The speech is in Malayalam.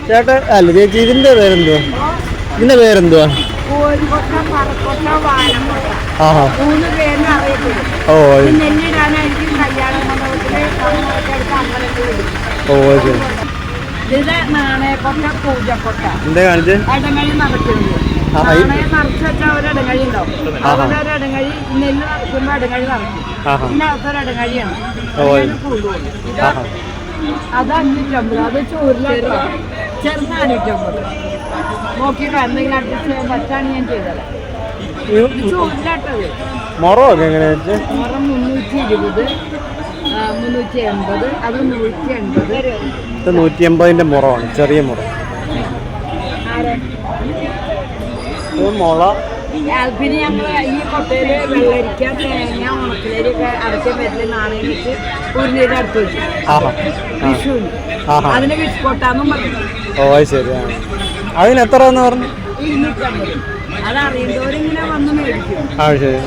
ചേട്ടാ അല്ല ചേച്ചി ഇതിന്റെ പേരെന്തുവാ? ഇതിന്റെ പേരെന്തുവാ? ആഹാ. ഓ ഓ ശരി. എന്താ കാണിച്ചേ? അത് 550, അത് ചോറിലാണ് ചെറുത് 550. നോക്കിയിട്ട് എന്തെങ്കിലും അഡ്ജസ്റ്റ് ചെയ്യാൻ പറ്റാണ് ഞാൻ ചെയ്തത്. ചോറിലാട്ടത് മൊറമൊക്കെ എങ്ങനെയാ? മുറം 320, 380, അത് 180. 180ന്റെ മുറമാണ്, ചെറിയ മുറ. മുള പിന്നെ ഞങ്ങൾ ഈ കൊട്ടയില് വെള്ളരിക്ക, തേങ്ങ, ഉണക്കലരിയൊക്കെ അടച്ച പറ്റില്ല നാണയം വെച്ച് ഉരുളിയുടെ അടുത്ത് വെച്ചു വിഷുവിന്. അതിന് വിഷുക്കൊട്ടാന്നും പറഞ്ഞു. ഓ ശരി. അതിന് എത്ര എന്ന് പറഞ്ഞു? 250. അത് അറിയുന്നവരിങ്ങനെ വന്ന് മേടിക്കും. ആ ശരി.